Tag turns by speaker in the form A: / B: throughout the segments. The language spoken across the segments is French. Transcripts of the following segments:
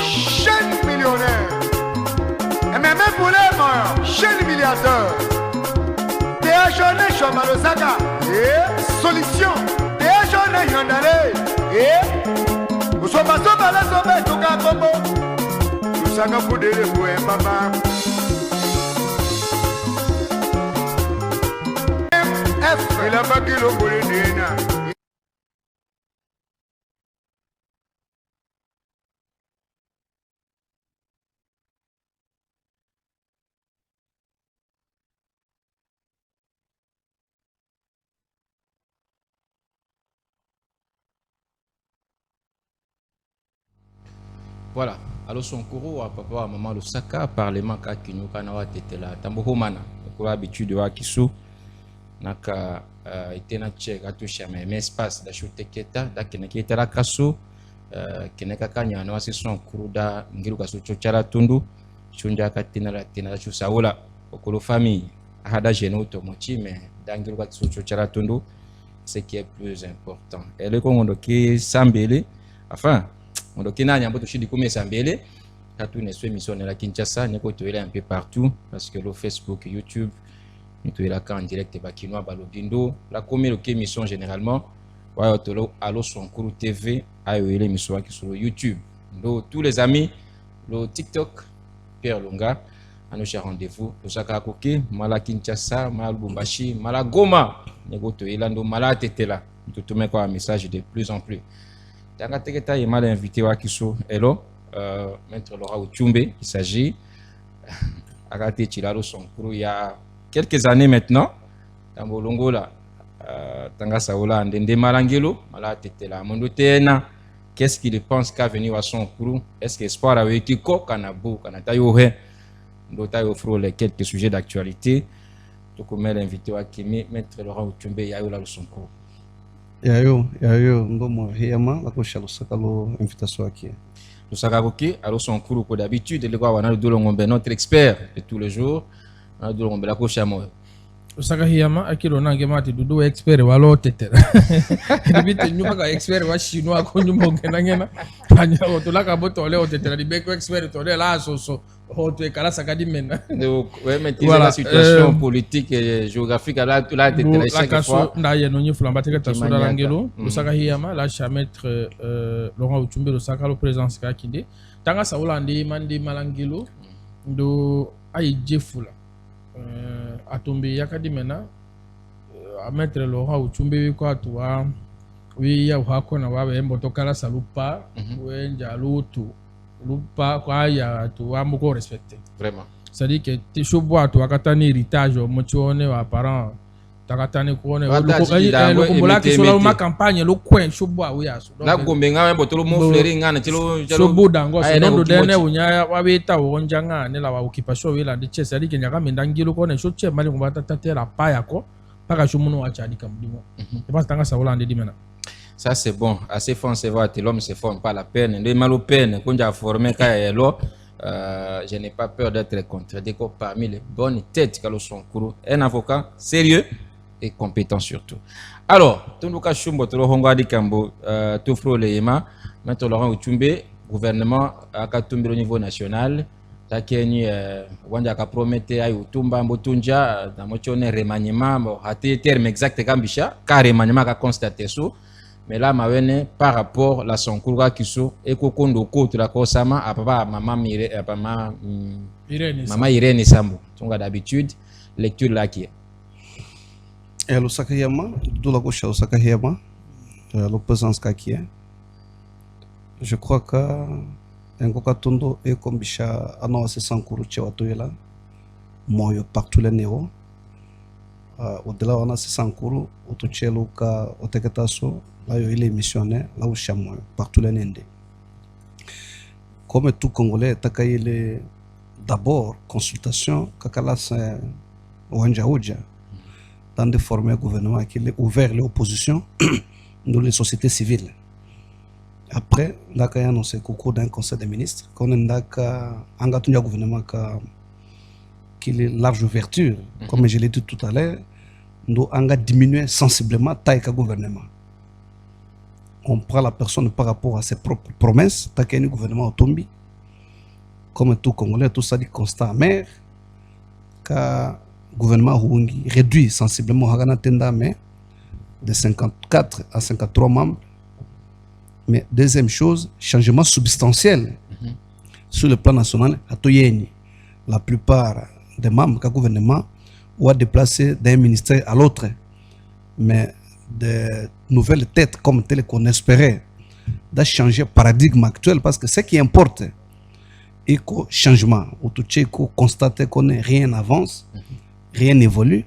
A: Chaîne millionnaire. Et même pour les morts, chaîne milliardaire. Théa Journée Chomalosaka. Solution. Théa Journée Yandale. Nous sommes pas sur la sommet, tout cas comme nous sommes pour des poèmes, papa. Il a pas qu'il le voulait.
B: Voilà. Alors son cours à papa à maman Lusaka parlement ka kinuka na watetela tambo mana ko habitude wa kisu naka itena cheka to shama espace da shoteketa da keneketa la kaso keneka kanya na wasi son kuruda ngiru kaso chochara tundu chunja katina la tina chusaula okolo famille hada genoto mochi mais dangiru kaso chochara tundu ce qui est plus important et le kongo ki sambele enfin on doit kina nyambo to shidi comme sambele katu ne so émission na Kinshasa ne ko to un peu partout parce que le Facebook YouTube nous to là en direct ba kinwa ba lobindo la comme le émission généralement wa to lo allo son cours TV ayo ile émission qui sur YouTube donc tous les amis le TikTok Pierre Lunga à nos chers rendez-vous to saka koke mala Kinshasa mala Lubumbashi mala Goma ne ko to ndo mala tetela to met quoi un message de plus en plus. Tangateketa est mal invité à Kiso. Hello, Maître Laura Uchumbe, il s'agit. Agate Chilalo son cours il y a quelques années maintenant. Dans Longola, Tanga Saola, Ndende Malangelo, Malatetela, Mondotena. Qu'est-ce qu'il pense qu'à venir à son cours? Est-ce que espoir a été quoi, Kanabo, Kanatayohe, Ndotayo Fro, les quelques sujets d'actualité. Donc, on met l'invité à Kimi, Maître Laura Uchumbe, il y a eu là son cours.
C: Yayo, ngomo hiyama la ko Lusaka lo invitation aqui.
B: Lusaka koki, alors son cours comme d'habitude, le gars wana dolo ngombe notre expert de tous les jours, wana dolo ngombe la ko chamo.
D: Lusaka hiyama akilo nange mati dudu expert walo tetera. Libite nyuma ka expert wa chinois ko nyuma ngena panya otolaka boto le otetera libeko expert to le la so hoto kala sakadi mena.
B: Donc ouais mais la situation politique et géographique là tout là tetera chaque fois.
D: Na ye no nyi flamba teka tasoda langelo Lusaka hiyama la chametre Laurent Uchumbe Lusaka lo présence ka kinde. Tanga saola ndi mandi malangelo ndo ai jefula. Atombe yakadi mena a mettre Laurent Uchumbe ko atwa wi ya hako na wabe mboto kala salupa wenja lutu lupa kwa ya tu amuko respecter
B: vraiment
D: c'est-à-dire que te chobo atwa katani héritage mochione wa parents takatani kuone lo kumbola ki sola ma campagne lo coin chobo awe aso
B: la gombe nga mboto lo mo fleurir ngana chelo
D: chobo dango so ndo dene unya wabeta wonjanga ne la wa occupation wela de che c'est-à-dire que nyaka mendangilo ko ne so che mali kumbata tatera pa yako paka chomuno wa chadi kamdimo je pense tanga sa Hollande di mena.
B: Ça c'est bon, assez fort c'est vrai, l'homme se forme pas la peine, de mal au peine, quand j'ai formé je n'ai pas peur d'être contredit parmi les bonnes têtes qu'à son cours, un avocat sérieux et compétent surtout. Alors, tout le cas chumbo to honga di kambo to fro le yema, Maître Laurent Uchumbe, gouvernement à Katumbi au niveau national, takeni wanja ka promete ay utumba mbotunja na mochone remaniement, hati terme exact kambisha, ka remaniement ka constater so. Mais là, par rapport à la Sonkoura qui sont et kokondo kote la kosama à papa maman Irène Sambo. Donc d'habitude lecture là qui est.
C: Et le Sakayama, d'où la gauche au Sakayama, l'opposance qui est. Je crois que un kokatondo et comme bicha annonce Sankuru Chewatoyela, moi partout les néo. Au-delà on a Sankuru, au Tuchelo ka oteketaso. Là, il est missionnaire, là où Chamois, partout les Nende. Comme tout Congolais, il est d'abord consultation, Kakalas Ouanjaoudja, dans des formes gouvernement qui est ouvert l'opposition dans les sociétés civiles. Après, on a annoncé qu'au cours d'un conseil des ministres, qu'on a engagé un gouvernement qui est large ouverture, comme je l'ai dit tout à l'heure, nous avons diminué sensiblement la taille du gouvernement. on prend la personne par rapport à ses propres promesses, tant qu'il y a un gouvernement autonomie, comme tout Congolais, tout ça dit constat amer, que le gouvernement Ruungi réduit sensiblement Hagana Tenda, mais de 54 à 53 membres. Mais deuxième chose, changement substantiel sur le plan national, à Toyeni. La plupart des membres du gouvernement ont déplacé d'un ministère à l'autre. Mais de nouvelles têtes comme telles qu'on espérait, de changer le paradigme actuel, parce que ce qui importe, c'est que changement, ou tout ce qu'on constate qu'on rien n'avance, rien n'évolue.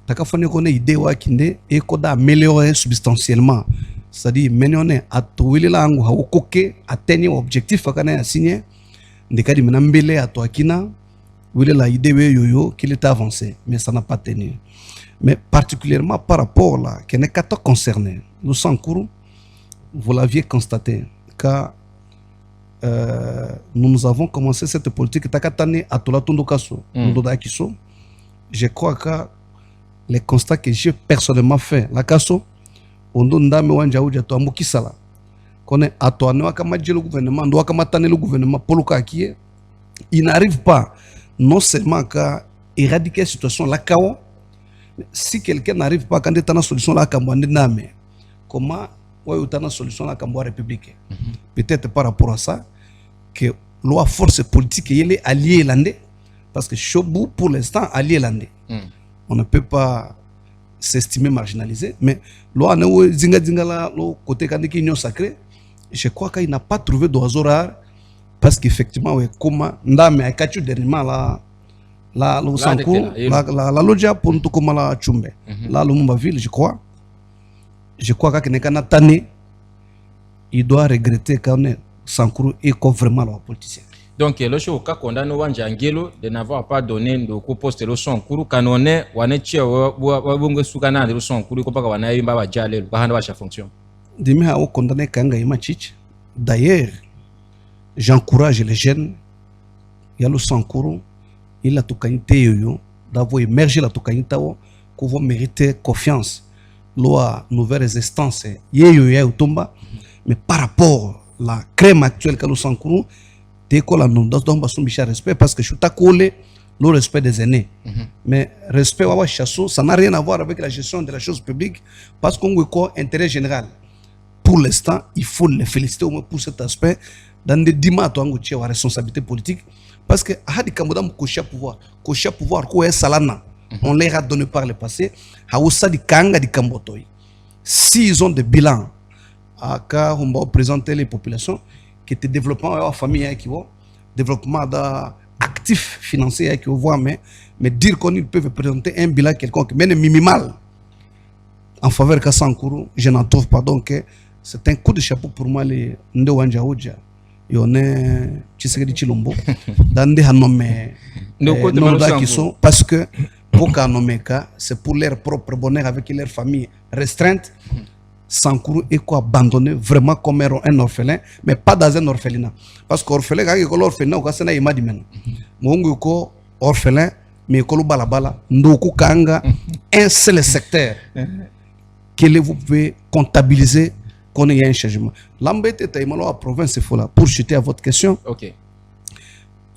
C: Il faut qu'on ait idée et qu'on améliorer substantiellement. C'est-à-dire, maintenant, à trouver la langue, à atteindre l'objectif qu'on a signé, de cas de menambele à toi qui n'a, la idée yo qu'il est avancé, mais ça n'a pas tenu. Mais particulièrement par rapport là, qui n'est qu'à toi concerné, nous Sankourou, vous l'aviez constaté, car nous avons commencé cette politique Takatane à Tola Tundokaso, Ndodakiso. Je crois que les constats que j'ai personnellement fait, la Kaso, on donne dame Wanjaouja to Amukisala, qu'on est à toi, nous avons le gouvernement, nous avons le gouvernement, Poloka qui est, il n'arrive pas non seulement qu'à éradiquer la situation là, si quelqu'un n'arrive pas quand il y a une solution là, comment il y a une solution là, républicaine. Peut-être par rapport à ça, que la force politique est alliée landais, parce que Chobou, pour l'instant, allié landais. On ne peut pas s'estimer marginalisé, mais là, le côté de l'union sacrée, je crois qu'il n'a pas trouvé d'oiseau rare, parce qu'effectivement, comment ndame a catché dernièrement la logia pour nous comme la Tchumbe, la Lumumba ville, je crois qu'il n'est qu'un tanné, il doit regretter qu'on est Sankourou et qu'on vraiment la politicien.
B: Donc, le choix condamne Wanjangelo de n'avoir pas donné de poste le Sankourou canonné ou un étier ou soukana de Sankourou comme on a eu ma jalé, sa fonction.
C: Demain, à condamner Kanga Imachich. D'ailleurs, j'encourage les jeunes, il y a le Sankourou, il a tout qualité d'avoir émergé la tout qualité qu'on va mériter confiance. Loi nouvelle résistance, mais par rapport à la crème actuelle que le Sankourou, dès qu'on a un respect, parce que je suis collé le respect des aînés. Mais respect à chassou, ça n'a rien à voir avec la gestion de la chose publique, parce qu'on a un intérêt général. Pour l'instant, il faut les féliciter au moins pour cet aspect. Dans des dimanches, on a une responsabilité politique. Parce que, on les a donné par le passé. S'ils ont des bilans, on va présenter les populations qui étaient développement de la famille, développement d'actifs financiers, mais dire qu'on peut présenter un bilan quelconque, même minimal, en faveur de Sankourou, je n'en trouve pas. Donc, c'est un coup de chapeau pour moi, les Ndewanja. Il y en a Tshisekedi Chilombo, dans des nommés qui sont, parce que pour qu'un nommé, c'est pour leur propre bonheur avec leur famille restreinte. Sankourou est quoi abandonné vraiment comme un orphelin, mais pas dans un orphelinat. Parce qu'orphelin, quand il y a l'orphelinat, c'est un imadimen. Mon orphelin, mais il y a balabala, ndoku kanga, un seul secteur que vous pouvez comptabiliser qu'on ait un changement. L'embêté est à la province, il faut là, pour chuter à votre question.
B: Ok.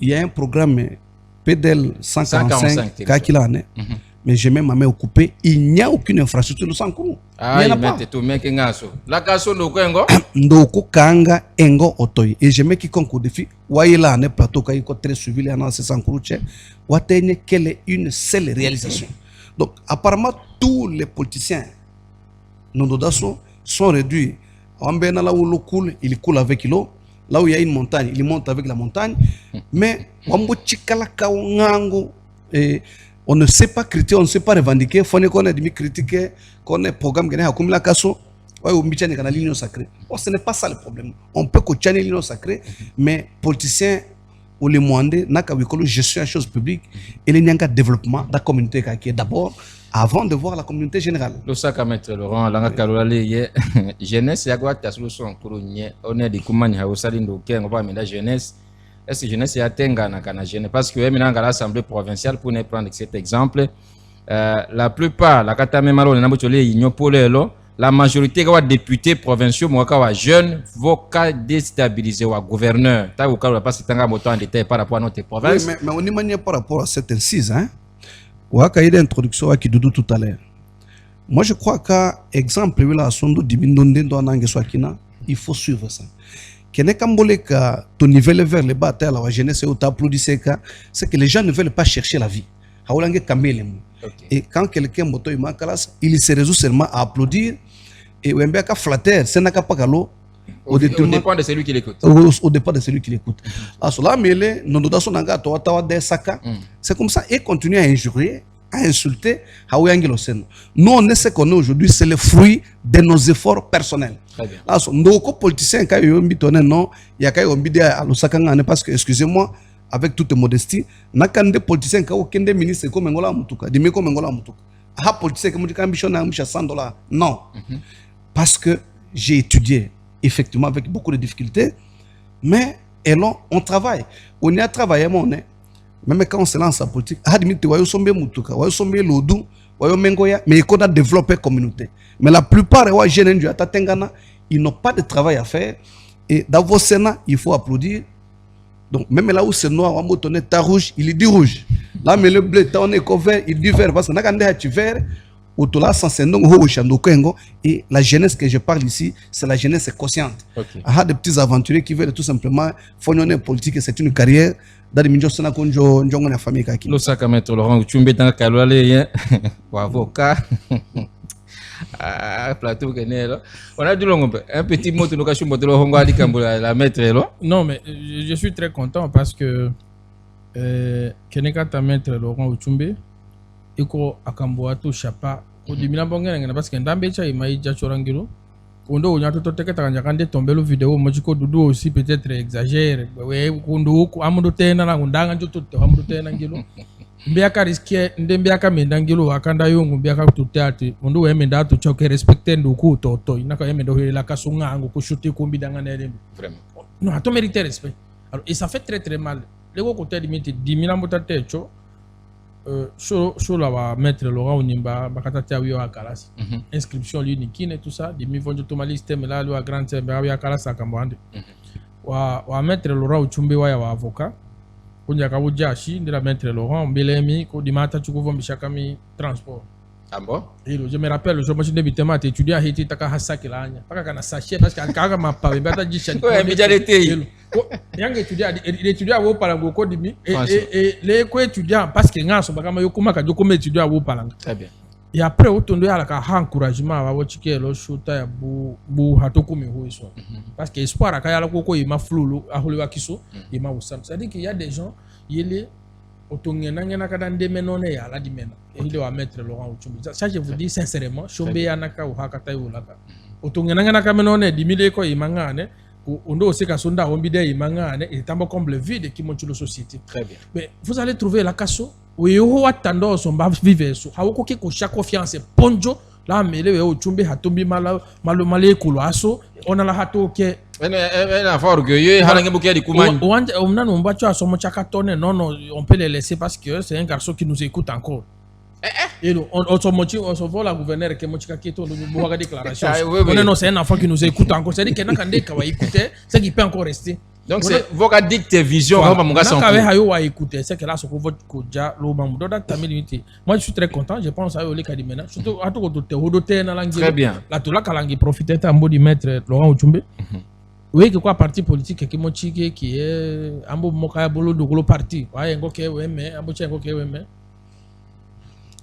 C: Il y a un programme PDL 145 qu'il a, mais j'ai même ma main occupée. Il n'y a aucune infrastructure de Sankourou.
B: Ah, il met tout mec ngaso. La casso no kwengo.
C: Ndoko kanga engo otoy. Et je mets quiconque au défi. Waïla ne plateau qui est très suivi là dans ce Sankourou. Watene quelle est une seule réalisation. Donc apparemment tous les politiciens non sont réduits. Là où l'eau coule, il coule avec l'eau. Là où il y a une montagne, il monte avec la montagne. Mais on ne sait pas critiquer, on ne sait pas revendiquer. Il faut qu'on ait critiquer, qu'on ait programme qui est comme la casso. L'union sacrée. Ce n'est pas ça le problème. On peut continuer l'union sacrée, mais politiciens ou les moindres n'a qu'à gestion de la chose publique et il y a un développement de la communauté qui est d'abord avant de voir la communauté générale.
B: Le sac à mettre Laurent, la Caroline, jeunesse, il y a quoi ta solution pour nous. On est des commandes à Osalindo, qui on va mettre la jeunesse. Est-ce que jeunesse y a tengana kana jeune parce que même dans l'assemblée provinciale pour ne prendre cet exemple, la plupart la kata même alors na botolé union polelo la majorité des députés provinciaux moi jeunes vont déstabiliser le gouverneur. Tu as pas ce temps en détail par rapport à notre province.
C: Oui, mais on y manière par rapport à cette incise, hein. Ou à une introduction à qui doudou tout à l'heure. Moi, je crois qu'à exemple, il faut suivre ça. Ton niveau vers le bas, la jeunesse, c'est que les gens ne veulent pas chercher la vie. Et quand quelqu'un il se résout seulement à applaudir et on est flatteur, c'est n'a pas qu'à
B: au dépend de celui qui l'écoute.
C: Au dépend de celui qui l'écoute. C'est comme ça et continue à injurier, à insulter. Nous, on est ce qu'on est aujourd'hui, c'est le fruit de nos efforts personnels.
B: Très bien.
C: Nos politiciens, quand ils ont dit non, il y a quand ils ont dit à Lusaka, parce que, excusez-moi, avec toute modestie, n'a qu'un des politiciens qui ont des ministres comme Ngola Mutuka, des mecs comme Ngola Mutuka. Ah, politiciens qui ont dit ambition à $100. Non. Parce que j'ai étudié, effectivement, avec beaucoup de difficultés, mais et là, on travaille. On y a travaillé, même quand on se lance en politique, mais il a développé la communauté. Mais la plupart des jeunes ils n'ont pas de travail à faire. Et dans vos Sénats, il faut applaudir. Donc, même là où c'est noir, on est rouge, il dit rouge. Là, mais le bleu, on est vert, il dit vert. Parce que nous vert, et la jeunesse que je parle ici, c'est la jeunesse consciente. Il y a des petits aventuriers qui veulent tout simplement faire une politique, c'est une carrière. Dans les milieux de la famille.
B: Lusaka maître Laurent Uchumbe dans le avocat. Plateau on a du long un petit mot de l'occasion de la maître là.
D: Non, mais je suis très content parce que Keneka ta maître Laurent Uchumbe iko akamboato chapa au dimina bongena parce que ndambe cha imai ja chorangiro kondo onyato toteke takanyakande tombelo vidéo mojiko dudu aussi peut-être exagère we kondo ko amudo tena na ngundanga njoto amudo tena ngilo mbiaka risque ndembiaka mendangilo akanda yongo mbiaka tutati kondo we menda to choke respecter nduku toto inaka yemendo hela kasunga ngo kushuti kumbidanga nele
B: vraiment
D: non ato mériter respect alors et ça fait très très mal les côté limite 10 000 motatecho sur la maître Laurent Onimba bakata wiyo akalasi inscription l'unique et tout ça des mivons de tomaliste mais là le grand tembe wiyo akalasa kambande wa maître Laurent Uchumbe wa avocat kunya kabujashi ndira maître Laurent Mbelemi ko dimata chukuvo mbishakami transport.
B: Ah bon?
D: Je me rappelle, je me suis débuté à étudier à Haïti, à Hasaki, là, pas qu'à sachet, parce qu'à Kagama, pas, mais à Djichan.
B: Ouais, mais j'allais
D: il étudiait à Wopalango, et les co-étudiants, parce qu'il y a un bagama yokuma, comme étudiant à Wopalang.
B: Très bien.
D: Et après, au tournoi à la encouragement, à Wachike, le shooter, Bou Hatokumi, parce que espoir à Kayala Koko, il m'a flou, à Holiwakiso, il m'a oussam. C'est-à-dire qu'il y a des gens, il est. Maître Laurent Uchumbe. Ça, je vous dis sincèrement, Chombe Yanaka ou Hakata Ulaka. Otongenanga Kamenone, Dimileko Imangane, ou Ondo Seka Sonda, Ombide Imangane, et Tambo comme le vide qui monte la société.
B: Très bien.
D: Mais vous allez trouver la casso, où il y a tendance son bas vivre, Hawoko qui chaque confiance, Ponjo, là, mais le Uchumbe Hatombi Malé Kouloasso, on a la Hato qui est.
B: On
D: peut les laisser parce que c'est un garçon qui nous écoute encore. Et on se voit la gouverneure qui est déclaration. Non, c'est un enfant qui nous écoute encore. C'est-à-dire qu'il y a un écouter, c'est qu'il peut encore rester.
B: Donc c'est votre dicté vision.
D: C'est que là, ce que votre koja moi je suis très content. Je pense à Olé Kadimena. Surtout à tout
B: très bien.
D: La Toula Kalangi profite un mot du maître Laurent Uchumbe. Oui, que quoi parti politique qui mochique qui est un beau mokaya bolo de gros parti. Ouais, ngoke weme, amboche ngoke weme.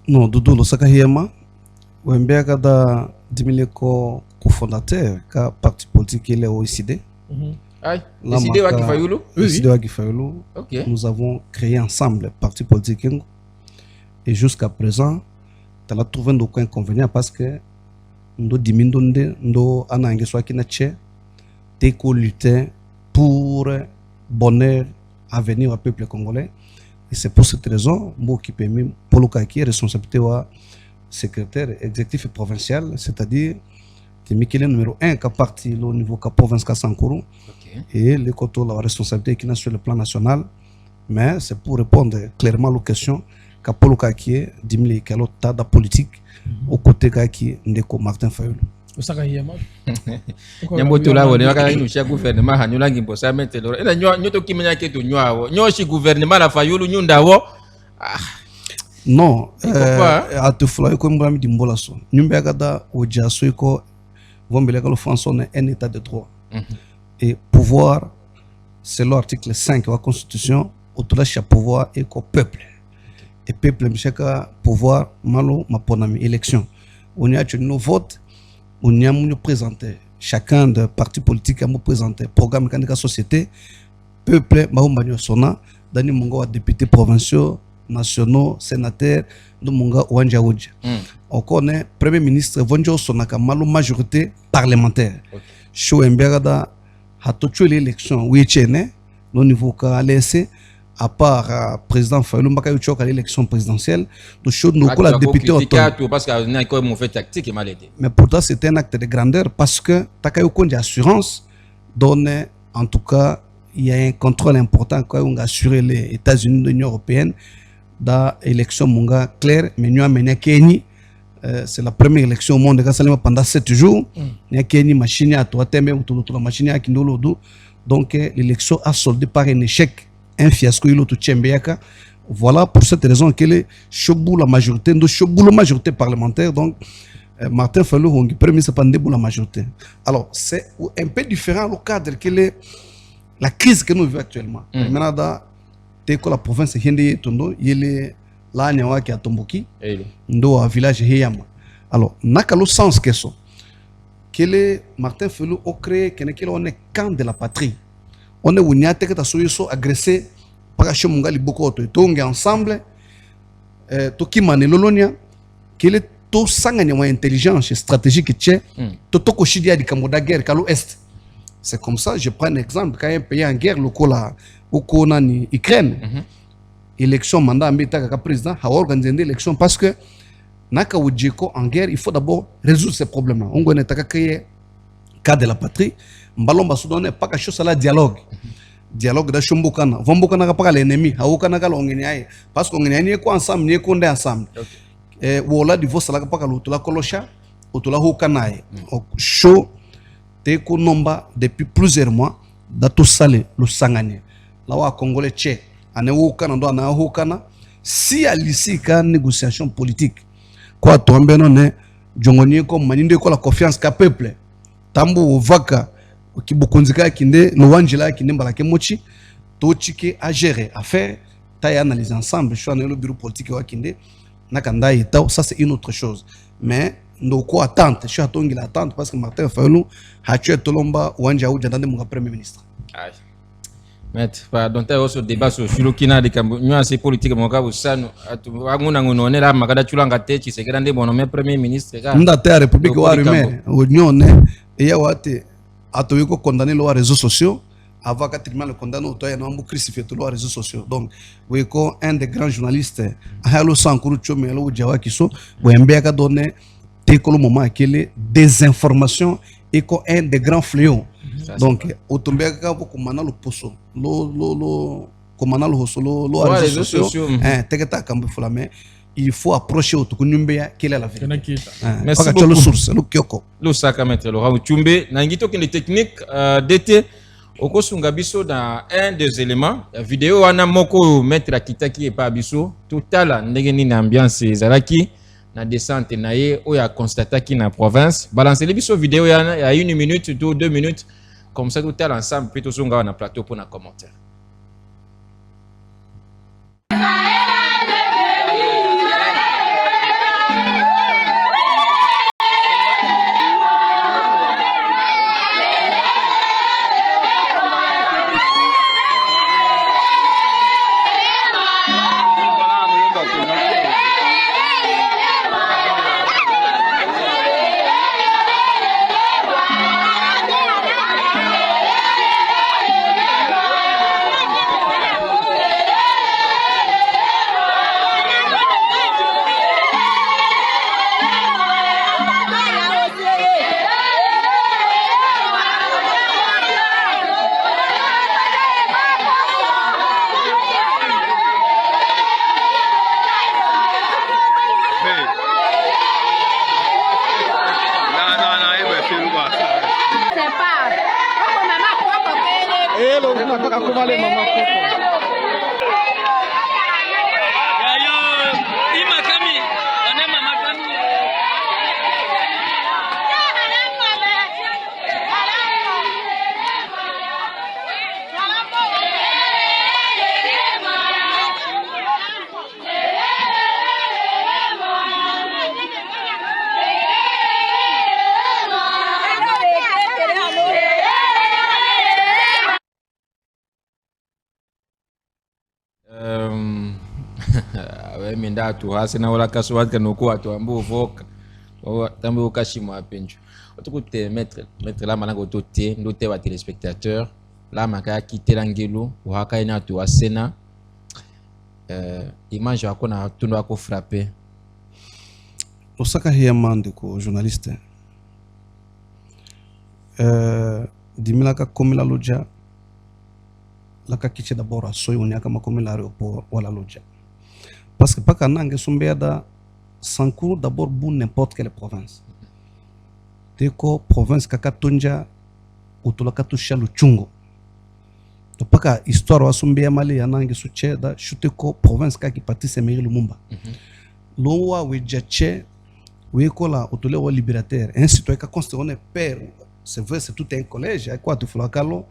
C: Non, Doudou Lusaka Hiema, wembe kada dimileko cofondateur ka parti politique il est OECD.
B: Aïe, OECD wa Kifayulu.
C: OECD wa Kifayulu.
B: OK.
C: Nous avons créé ensemble parti politique et jusqu'à présent, tu as trouvé aucun inconvénient parce que nous dimindonde ndo anange soit qui nache qu'on lutter pour bonheur à venir au peuple congolais. Et c'est pour cette raison moi qui permet Polo Kaki responsabilité wa secrétaire exécutif provincial, c'est-à-dire que Mikele numéro 1 qui parti au niveau de la province Kassankuru et le côté la responsabilité qui est sur le plan national. Mais c'est pour répondre clairement aux questions que Polo Kaki dimli que l'autre tas de politique au côté Kaki Ndeko Martin Fayulu.
D: Osaka Hiyama.
B: Nyamboto la wone waka inu chia gouvernement hanyula ngimbo sa metelo. Ena nyoto kimenya ketu nyawo. Nyoshi gouvernement la fayulu nyunda wo.
C: Non, a te fula ko mbami dimbola so. Nyumbe kada oja so iko vombele ka François est un état de droit. Et pouvoir c'est l'article 5 de la constitution, autour de pouvoir et qu'au peuple. Et peuple mcheka pouvoir malo maponami élection. On y a nos votes, on y a nous présenter. Chacun des partis politiques a nous présenter programme de la société. Peuple mahombanyo sona dani munga députés provinciaux, nationaux, sénateurs, nous munga wanja wanja. On connaît premier ministre vonjo sonaka malo majorité parlementaire. Show emberada hatocho l'élection oui tiene au niveau ka laissé à part président Fayulu Mbaka yochoka l'élection présidentielle de show nous la député autonome
B: parce que na ko mo fait tactique et mal été.
C: Mais pourtant c'était un acte de grandeur parce que takayo konde assurance donne en tout cas il y a un contrôle important quand on a assuré les États-Unis de l'Union européenne dans l'élection monga claire mais nous amené Kenya. C'est la première élection au monde pendant 7 jours. Il y a une machine à toi, la machine à Kindolodo. Donc l'élection a soldé par un échec, un fiasco. Voilà pour cette raison que les Chobou la majorité, la majorité parlementaire. Donc Martin Fayulu est premier pour la majorité. Alors c'est un peu différent le cadre que la crise que nous vivons actuellement. Maintenant, dès que la province est tondo, il est là nyawa ki atomboki ndo wa village Hiyama. Alors naka le sens que ça que le Martin Fayulu a créé que on est camp de la patrie, on est unia te que ta soyo agressé par chemunga liboko to tonga ensemble to kimane lolonia que le to sanga nyawa intelligence stratégique tche to ko shidia di kamoda guerre kalo est. C'est comme ça, je prends un exemple quand un pays en guerre lokola ukona ni Ukraine. Élection mandat ambeta ka président a organisé l'élection parce que naka wujeko en guerre il faut d'abord résoudre ces problèmes. On connaît ta créer cas de la patrie mbalomba soudanais pas quelque chose à la dialogue da chombokana vombokana ka pas l'ennemi ha okana ka longeni ay parce qu'on ngeni ko ensemble ni ko ndé ensemble wola divorce la ka pas la kolosha otola hokana ay chaud te ko nomba depuis plusieurs mois da to salé le sangane la wa congolais tché ane wokana ndo ana hokana si alisi ka négociation politique quoi tomber non ne jongoni ko maninde ko la confiance ka peuple tambu vaka kibukunzika kinde lowanjila kinde mbalake mochi to chike a gérer à faire taille analyser ensemble je suis dans le bureau politique wa kinde nakanda eta ça c'est une autre chose mais ndo ko attente je suis atongi l'attente parce que Martin Fayulu a tué Tolomba wanja uja ndande mon premier ministre.
B: Maître, pardon, tu as aussi débat sur le Kina de Cambodge, c'est politique, mon gars, vous savez, on est là, Magada Chulangate, qui s'est grandi, mon nom premier ministre.
C: Nda te République wa rumé, union ne, et ya wate, atoyeko condamné les réseaux sociaux, avant qu'à tribunal le condamné, autant y a un crucifié tous les réseaux sociaux. Donc, vous êtes un des grands journalistes, Halo Sankuru Chomé, Halo Djawa Kiso, vous avez donné, dès que le moment qu'il des informations, et un des grands fléaux. Donc otombeka ko komana lo poso lo komana lo hosolo lo réseaux sociaux teketa kambe fulame il faut approcher otukunyumbeya quelle est la vérité.
B: Merci beaucoup. Source lo kyoko lo saka maître Laurent Uchumbe na ngito que les techniques d'été okosunga biso dans un des éléments la vidéo wana moko maître Kitaki et pas biso totala ndenge ni ambiance ezalaki na descente na ye oya constata ki na province balancer les biso vidéo ya 1 minute ou 2 minutes. Comme ça, tout est ensemble, puis tout le monde a un plateau pour un commentaire. minda tu hasina wala kaswat kanoko watu ambo voka tambo kashimo apenju otukute mettre la malanga otote ndote wa téléspectateur la maka quitter l'angelo waka ina tu asena image yako na tundo yako frapper
C: Osaka Hiyamande ko journaliste dimilaka komila loja laka kiche d'abord a soy on kama komila aéroport wala loja parce que pas kanange sombeda Sankuru d'abord pour n'importe quelle province teko province kaka tonja utolaka tusha luchungo to paka histoire wa sombea mali yanange sucheda shuteko province kaki patise meri lumumba lowa wejache wekola utole wa libérateur un citoyen ka considéré père c'est vrai c'est tout un collège à quoi tu faut kalo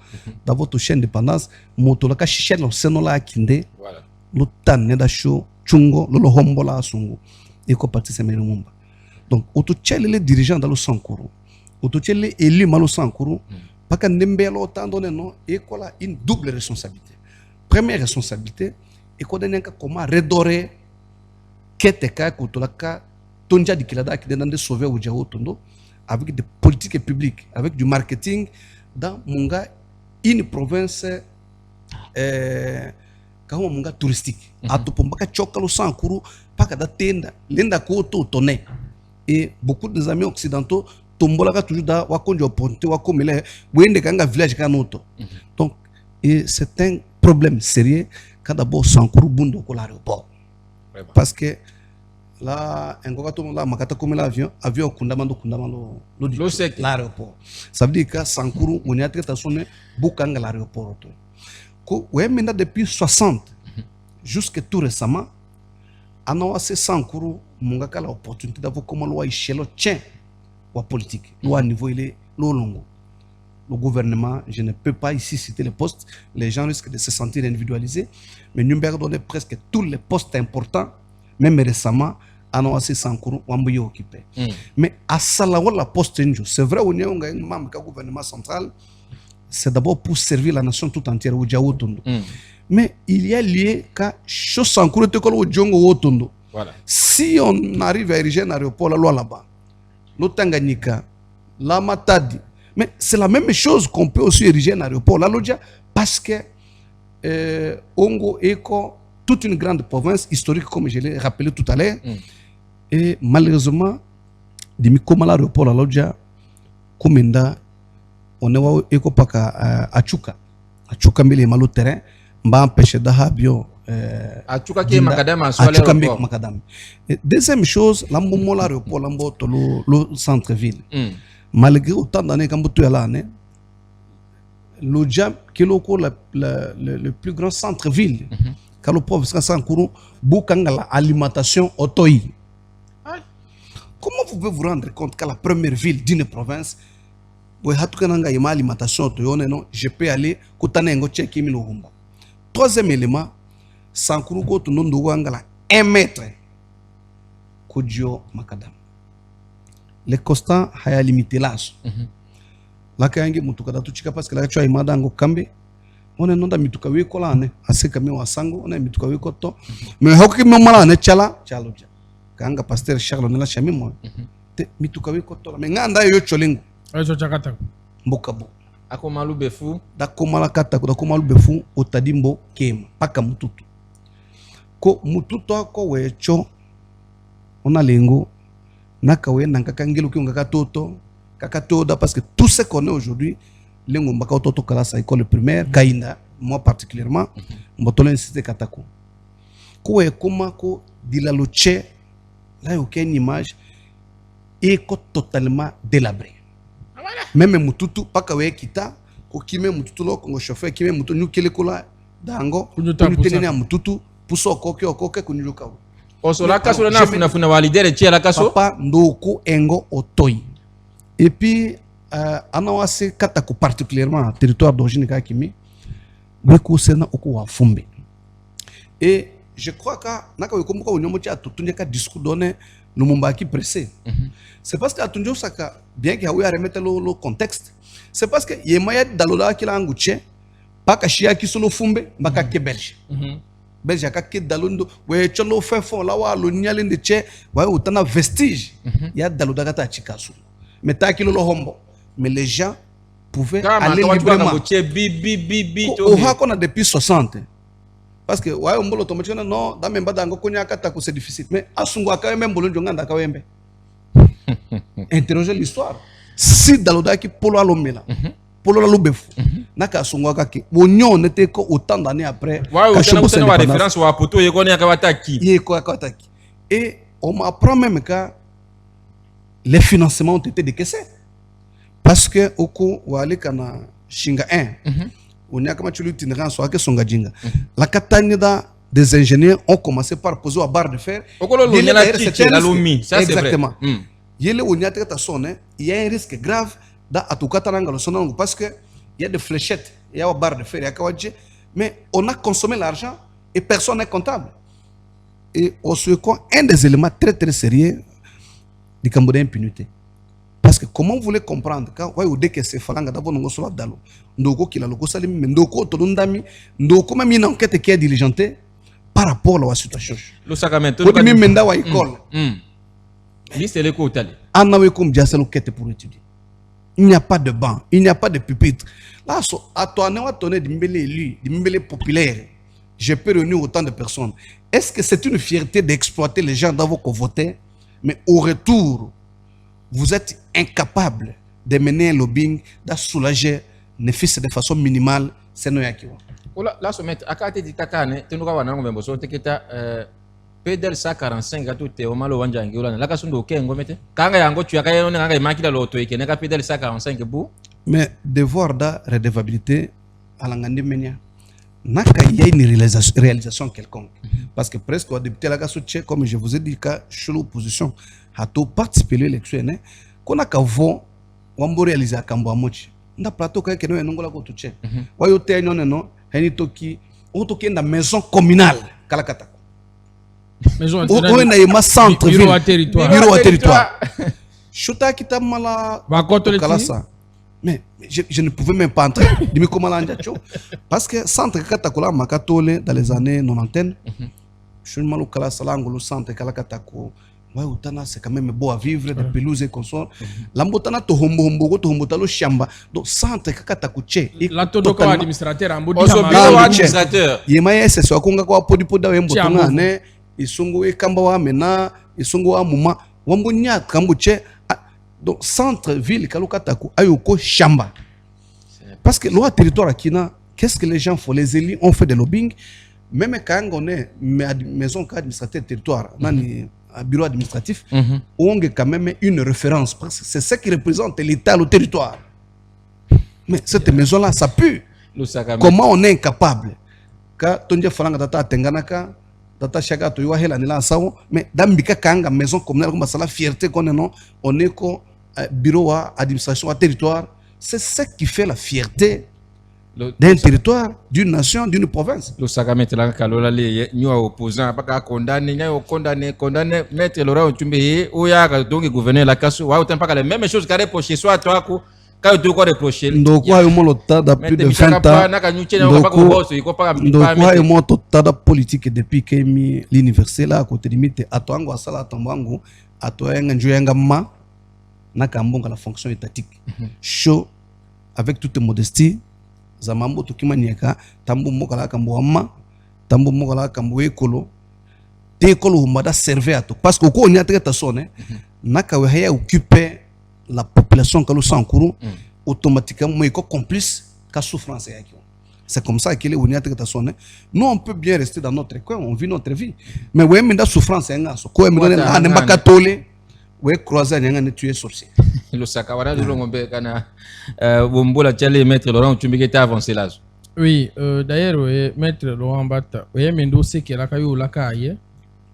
C: dans votre chaîne indépendance motolaka chichel no senola akinde
B: voilà
C: lutanne da show chungo lolo hombola sungu eko patise meri lumumba donc autochele les dirigeants dans le Sankuru autochele élu malo Sankuru paka ndembelo tandone no ekola une double responsabilité première responsabilité ekodenen ka comment redorer keteka kutolaka tonja dikilada ki dende sauver ujaho tondo avec des politiques publiques avec du marketing dans munga une province kama munga touristique atopombaka chokalo Sankuru paka da tenda lenda ko to tonné et beaucoup des amis occidentaux tombolaka toujours da wakonjo ponte wakomele wende kanga village kanoto donc et c'est un problème sérieux quand d'abord Sankuru bundo ko l'aéroport parce que là ngoka to la makata komela avion kundamando l'aéroport ça veut dire que Sankuru on y a traité sonné bukanga l'aéroport to ko ouais maintenant depuis 60 jusque tout récemment anawase Sankuru munga kala opportunité d'avoir comment loi échelle tient wa politique loi à niveau il est longo le gouvernement je ne peux pas ici citer les postes les gens risquent de se sentir individualisés mais Nuremberg donne presque tous les postes importants même récemment anawase Sankuru wambuye occupé mais à salawa la poste njo c'est vrai on est un membre du gouvernement central c'est d'abord pour servir la nation tout entière au Djaotondo mais il y a lié que chose Sankuru te kolo jongo wotondo.
B: Voilà.
C: Si on arrive à ériger un aéroport là-bas, le Tanganyika, la Matadi, mais c'est la même chose qu'on peut aussi ériger un aéroport là-bas parce que Ongo Eko, toute une grande province historique comme je l'ai rappelé tout à l'heure, et malheureusement, comme l'aéroport là-bas, comme on est Eko Paka Achuka mele malo terrain. Mba empêcher d'ahabio
B: achuka ki makadam
C: makadam. Deuxième chose, l'ambo l'aéroport l'ambo le centre ville. Malgré autant d'années qu'on peut là né, le jam qui le plus grand centre ville, car le province Sankuru bukanga la alimentation autoï. Comment vous pouvez vous rendre compte que la première ville d'une province alimentation je peux aller kutana ngo cheki mi lumba. Troisième élément, Sankuru go to nondo wangala 1 mètre kodjo makadam. Les constants haya limité l'âge. La kayangi mutuka da tuchika parce que la chwa imada ngo kambe. On est nonda mituka we kolane aseka mi wasango on est mituka we koto. Mais hoki mi mala ne chala ja. Kanga pasteur Charles nela chami mo. Te mituka we koto mais nganda yo cholingo.
D: Ayo chakata.
C: Mbokabo.
B: Akomalu befu.
C: Dakomala kata dakomalu befu otadimbo kema paka mututu. Ko mututu ako wecho ona lengo naka we nankaka ngelo ki ngaka toto kakatoda parce que tout ce qu'on est aujourd'hui lengo mbaka toto kala sa école primaire kaina moi particulièrement mbotolo incité katako. Ko we koma ko dilaloche là aucune image et totalement délabré. Même Mututu, pas que kita, ko kime mututu lo ko chauffeur kime mutu nyukele kola dango
D: Kunyuta
C: mututu puso okoke kunyuka
B: osola kaso na funa walidere tie la kaso
C: papa ndoko engo otoi et puis anawase katako particulièrement territoire d'origine ka kimi beko sena oko wa fumbe et je crois que naka wekomboka onyomo tia tutunye ka discours donné no mumbaki pressé c'est parce que atunjo saka bien que hawe remettre le contexte c'est parce que yemaya dalola kila anguche paka shia kisolo fumbe mbaka ke belge belge aka ke dalondo we cholo fe fond la wa lo nyalende che wa utana vestige ya daloda kata chikasu mais ta kilo lo hombo mais les gens pouvaient aller librement au hakona depuis 60 parce que ouais mbolo automatiquement non da memba dango konya kata ko c'est difficile mais asungu akawe mbolo njonga ndaka wembe interroger l'histoire si daloda ki polo alomela polo alobefu naka asungu akaki bonyo n'était que autant d'années après
B: ouais on a une référence wa poto yeko ni akawataki
C: et on m'apprend même que les financements ont été décaissés parce que oko wale kana shinga 1 on a comme tu l'itinéraire soit que songa jinga la katanya des ingénieurs ont commencé par poser à barre de fer exactement yele onya ta sonne il y a un risque grave da atukata nanga lo sonango parce que il y a des fléchettes il y a une barre de fer il y a kawaje mais on a consommé l'argent et personne n'est comptable et au second un des éléments très très sérieux du Cambodge impunité. Parce que comment vous voulez comprendre quand vous dites que c'est falanga d'abord nous sommes dalo ndoko kila loko salim ndoko tolundami ndoko même une enquête qui est diligentée par rapport à la situation.
B: Le sacramento.
C: Vous dites menda wa école.
B: Liste les côtés.
C: Anawe comme dia c'est enquête pour étudier. Il n'y a pas de banc, il n'y a pas de pupitre. Là so à toi ne va donner dimbele élu, dimbele populaire. J'ai pu réunir autant de personnes. Est-ce que c'est une fierté d'exploiter les gens dans vos voter? Mais au retour, vous êtes incapable de mener un lobbying, de soulager les fils de façon minimale. C'est nous qui
B: là, ce maître, à côté de Takane, tu nous as dit que tu as pédale 145 à tout au malo wanjangi ou la casse de Kengo. Quand tu as gagné un maquille à l'auto et qu'il n'y a pas pédale 145 bout.
C: Mais devoir de redevabilité à l'angandi menia. Il y a une réalisation quelconque. Parce que presque, au député la Gassouche, comme je vous ai dit, sur l'opposition, a tout participé à l'élection, qu'on a qu'à voir, on va réaliser à Kambo Amochi. On a plateau qui est non la Gassouche. On a été non, on a une maison communale, Kalakata.
D: Maison
C: on a une centre-ville.
D: Bureau à territoire.
C: Bureau à territoire. Chota qui t'a mal
D: à.
C: Mais je ne pouvais même pas entrer. Dis-moi comment l'andiacho. Parce que centre Katakola Makatole dans les années 90, je suis mal au Kalassalango, le centre Kalakatako. Ouais, Outana, c'est quand même beau à vivre, des pelouses et consorts. L'ambotana to hombo to hombotalo chamba. Donc centre Katakuche.
D: La todoka administrateur en bout
B: administrateur.
C: Yemaye c'est soit konga kwa podipoda wembotona ne isungu e kamba wa mena isungu wa muma wambunya kambuche. Donc, centre-ville, Kalokataku, Ayoko, Chamba. Parce que le territoire Kina, qu'est-ce que les gens font? Les élus ont fait des lobbying. Même quand on est maison administrative territoire, un bureau administratif, on a quand même une référence. Parce que c'est ça qui représente l'État, le territoire. Mais cette maison-là, ça pue. Comment on est incapable? Quand on dit que data Tenganaka, data Chaga, tu vois, mais dans Kanga, maison communale, comme ça, la fierté qu'on est, non, on est comme bureau à administration à territoire, c'est ce qui fait la fierté d'un territoire, d'une nation, d'une province.
B: Le Sagamete la Kalola nous opposants pas condamné mettre Laurent Otumbe ou ya donc gouverner la casse ou autant pas les mêmes choses qu'a reproché soit toi quand tu quoi reprocher
C: donc quoi au moins le plus de 20 ans donc quoi politique depuis que l'université là à côté limite à toi ngo sala tambango à toi njoyenga ma na kambonga la fonction étatique chaud avec toute modestie zamambo tukimanyeka tambu mokala kambo ma tambu mokala kambo ekolo te ekolo mada servir à tout parce que ko nya traite sonne naka we haya occuper la population que nous encourons automatiquement est complice qu'à souffrance. C'est comme ça qu'il est venu à traiter sonne. Nous on peut bien rester dans notre coin, on vit notre vie. Mais ouais mais la souffrance est un gaso. Quoi me donne un embacatole, ouais croiser un tuer sorcier.
B: Lusaka wala ngombe kana bombola tchale maître Laurent Ochumbi qui était avancé là.
D: Oui, d'ailleurs maître Laurent Bata, oui mais ndo c'est que la kayo la kaye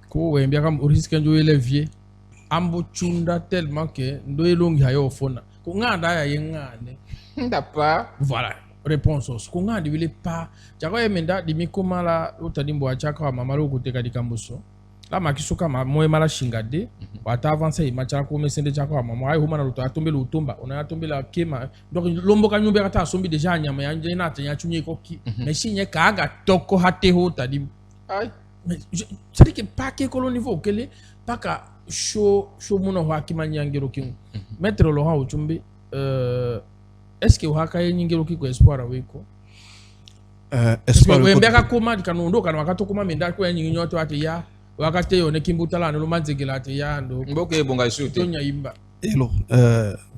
D: ko we mbia kam risque njo levier ambo chunda tellement que ndo elongi hayo fona ko nganda ya yengane
B: Ndapa
D: voilà réponse ko ngandi wile pa jako emenda dimi komala utadimbo achaka wa mamalo kuteka dikambuso la makisuka moye mala shingade wata avancer macha ko mesende chako wa mama ay humana luto atombe lutomba ona atombe la kema donc lombo ka nyumbe kata sombi deja nyama yanje na tanya chunye ko ki mais sinye kaga toko hate ho tadim ay mais ça dit que pas que au niveau kele pas ka show muno wa kimanyangero kin maître Laurent Ochumbi est-ce que waka yenyingero kiko espoir aweko espoir we mbeka koma dikanundo kana wakato koma menda ko yenyinyo nyoto ati ya wakati yone kimbutala no manzegela ati ya ndo
B: mboke bonga shoot
D: tonya imba
C: hello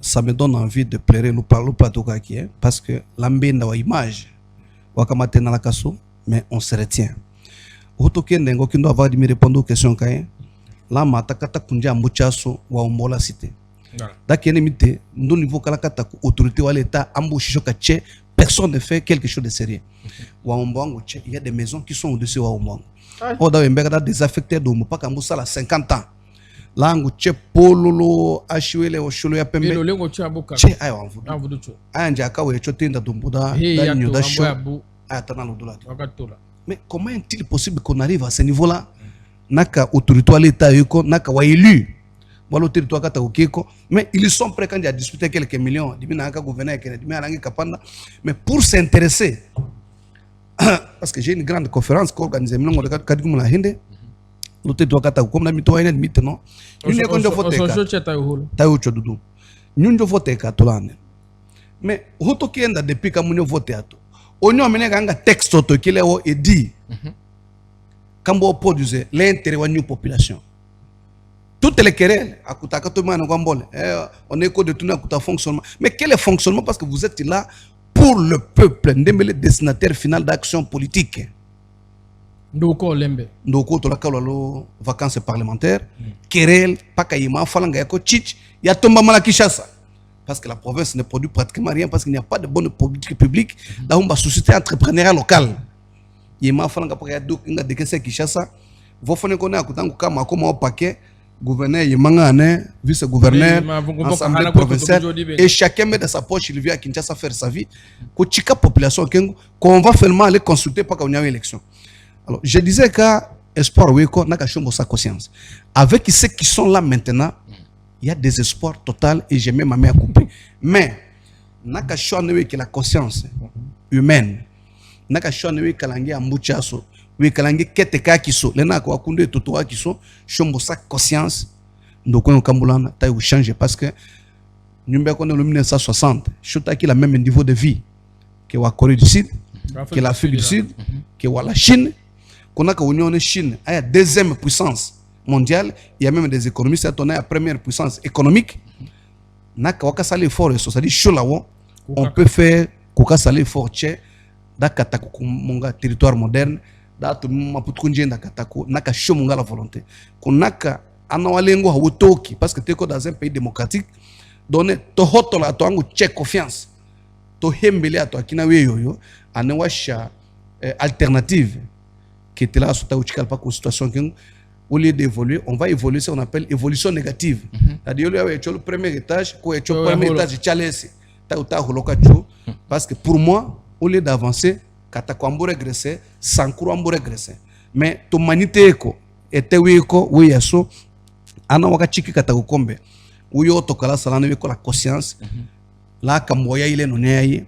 C: ça me donne envie de pleurer nous parlons pas tout cas qui parce que l'ambenda wa image wakamate na la kaso mais on se retient Otokende ngo kindo avoir de me répondre aux questions kaye la matakata kunja mbuchaso wa umbola cité dakene mite ndo niveau kala kata autorité wa l'état ambushisho kache personne ne fait quelque chose de sérieux wa umbango che il y a des maisons qui sont au-dessus wa umbango oda wembeka da désaffecté do mpaka mbusala 50 ans langu che pololo ashiwele osholo ya pembe
D: lo lengo cha boka
C: che ayo
D: amvudu cho
C: anja akawe chotinda dumbuda da nyoda sho atana lo dollar
D: wakatola.
C: Mais comment est-il possible qu'on arrive à ce niveau-là? Naka autorité à l'État yuko naka wa élu. Walo territoire kata ukiko, mais ils sont prêts quand il y a discuté quelques millions, dimi naka gouverner kene dimi alangi kapanda, mais pour s'intéresser parce que j'ai une grande conférence qu'organisé milongo de kadigu la hinde. Lo territoire kata comme na mito ene mito non. Une ko ndo voter ka. Ta ucho dudu. Nyunjo voter ka tolane. Mais hoto kienda depuis ka munyo voter ato. On a mené un texte qui est dit quand on produise l'intérêt de la population. Toutes les querelles, on est de tout le fonctionnement. Mais quel est le fonctionnement? Parce que vous êtes là pour le peuple, le destinataire final d'action politique.
D: Ndoko lembe.
C: Ndoko to la kalolo vacances parlementaires, querelle, pakayima, falanga yako chich, ya tomba mala Kinshasa. Parce que la province ne produit pratiquement rien, parce qu'il n'y a pas de bonne politique publique dans une société entrepreneuriale locale. Il y a des gens qui chassent. Vous faites qu'on a un paquet, gouverneur, vice-gouverneur, assemblée provinciale, et chacun met dans sa poche, il vient à Kinshasa faire sa vie. Quand population, qu'on va finalement aller consulter pour qu'on ait une élection. Alors, je disais que espoir, oui, qu'on a sa conscience. Avec ceux qui sont là maintenant, il y a des espoirs total et j'ai même ma main à couper. Mais, naka shonwe que la conscience humaine, naka shonwe kalangi ambuchaso, we kalangi keteka kiso, lena kwa kunde totoa kiso, shombo sa conscience, ndoko no kambulana, taille ou changer parce que nous sommes en 1960, chota qui la même niveau de vie que la Corée du Sud, que l'Afrique du Sud, que la Chine, qu'on a que l'Union Chine, a la deuxième puissance mondiale, il y a même des économistes qui ont la première puissance économique. On peut faire un territoire moderne, la volonté. Parce que tu es dans un pays démocratique, donner confiance. Alternative qui était là sur la situation. Au lieu d'évoluer, on va évoluer ce qu'on appelle évolution négative. C'est-à-dire, le premier étage, le premier étage, parce que pour moi, au lieu d'avancer, katakwambo régresser, sankurambo régresser. Mais ton humanité était oui yaso, ana wakachiki katakombe. Uyo tokala salana la conscience. Là kamboya il est noné.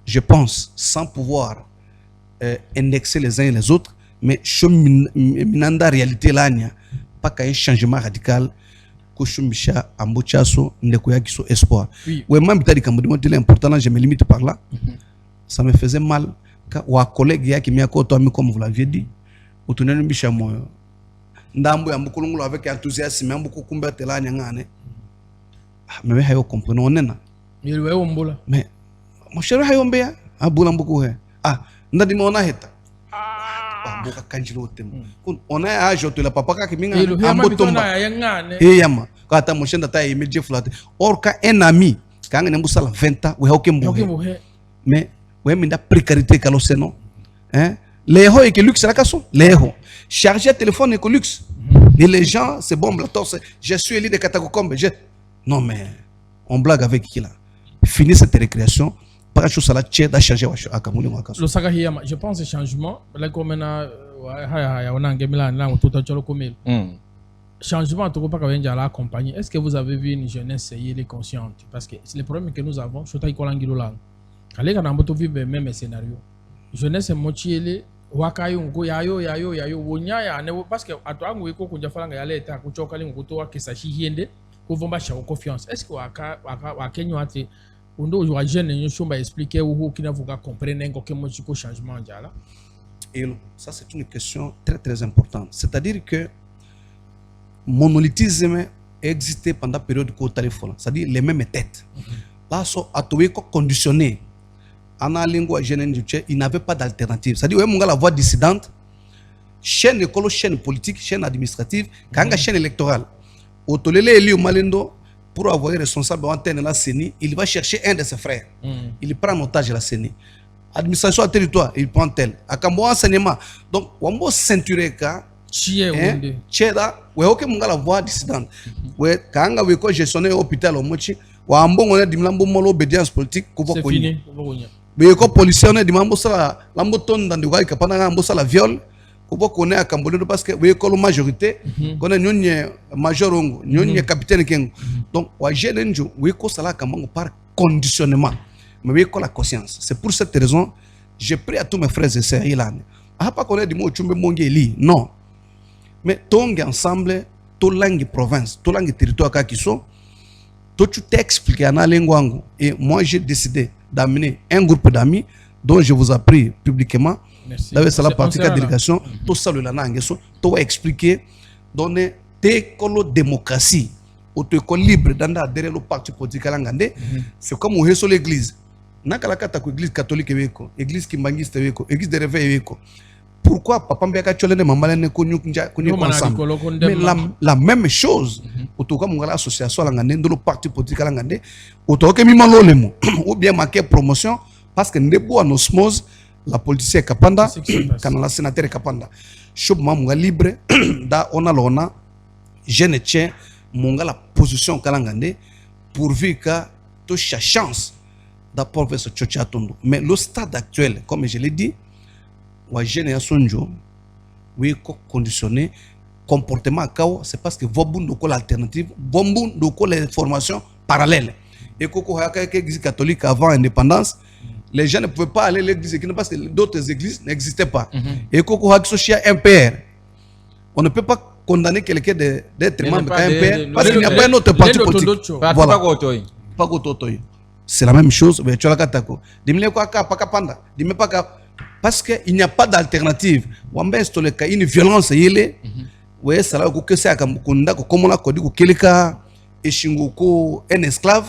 C: Je pense sans pouvoir indexer les uns et les autres. Mais minanda réalité là nya pas qu'un changement radical que chumisha ambochaso ndekuya kiso espoir ouais même bitadi kambo de l'important je me limite par là ça me faisait mal quand wa collègue yaki miako to ami comme vous l'aviez dit utunene bisha moyo ndambo ya mbukulungulo avec enthousiasme mbuko kumbete là nya ngane mais hayo comprendre onena
D: il wa ombola
C: mais mon cher hayo mbea abula mbuko he ndadi mona heta on a ajouté la papa qui minga ambotomba yama quand ta mon chien data aimé Jeff là or quand un ami quand on est la 20 ans ou aucun mais ouais mais la précarité qu'alors c'est non hein les héros et que luxe la casse les héros charger téléphone et que luxe et les gens c'est bon la torse je suis élite de catacombes non mais on blague avec qui là fini cette récréation par chose à la tchè da charger à Kamuli
D: le Sakahiyama je pense changement là comme on a ngemila là tout à cholo comme changement to pas quand la accompagner est-ce que vous avez vu une jeunesse est consciente parce que c'est le problème que nous avons surtout ikolangilo là kale kana mboto vivre même scénario jeunesse mochiele wakayo ngo yayo wonya ya ne parce que atwangu iko kunja falanga ya leta kuchoka lingo kutoa kisa hiende kuvomba cha confiance est-ce que wakenyo ati undo wa jeune nyo chomba expliquer ou qui n'a vous comprendre ngo kemo chiko changement njala
C: et ça c'est une question très très importante c'est-à-dire que monolithisme existait pendant la période de téléphone c'est-à-dire les mêmes têtes là so atowe ko conditionné en lingua jeune il n'avait pas d'alternative c'est-à-dire ouais la voix dissidente chaîne écolo chaîne politique chaîne administrative kanga chaîne électorale otolele eli o malendo pour avoir responsable antenne la CENI il va chercher un de ses frères il prend en otage la CENI administration à territoire il prend tel akambo enseignement donc wambo ceinture ka cheda we oke munga la voix dissidente we kanga we ko gestionner hôpital o mochi wa mbongo na dimlambo molo obédience politique ko boko ni we ko policier na dimambo sala lambo ton dans de ka pana ngambo sala viol ko boko ne akambo parce que we ko la majorité ko na nyonye major ongo nyonye capitaine kengo donc wa jeune njo we ko sala kamango par conditionnement mais we ko la conscience c'est pour cette raison j'ai pris à tous mes frères et sœurs ilane a pas connaître dimo chumbe mongeli non mais tongue ensemble to langue province to langue territoire ka kiso to tu t'expliquer en langue et moi j'ai décidé d'amener un groupe d'amis dont je vous ai pris publiquement d'avoir ça la partie de délégation tout ça le langue so to expliquer donner té colo démocratie auto école libre dans derrière le parti politique langande c'est comme au sur l'église nakala kata ko église catholique weko église kimbangiste weko église de réveil weko. Pourquoi papa mbeka cholene mamalene konyu ensemble mais la même chose autoka mungala association langande dans le parti politique langande autoka mi malolemo ou bien marquer promotion parce que ndebo en osmose la politique kapanda kana la sénateur kapanda chob mamunga libre da ona lona je ne tiens mungala position kalangande pourvu que to chance d'apport vers ce Chochatondo mais le stade actuel comme je l'ai dit wa génération njo oui conditionné comportement kao c'est parce que vobun doko l'alternative vobun doko les formations parallèles et koko haka église catholique avant indépendance les gens ne pouvaient pas aller à l'église parce que d'autres églises n'existaient pas et koko haka social MPR on ne peut pas condamner quelqu'un d'être membre d'un MPR parce qu'il n'y a pas un autre parti politique voilà pas gototoy c'est la même chose mais tu as la katako dimle ko aka pakapanda dimle paka parce qu'il n'y a pas d'alternative. Une violence, ouais, ça là que c'est comme on a connu quelqu'un et Shingoko un esclave.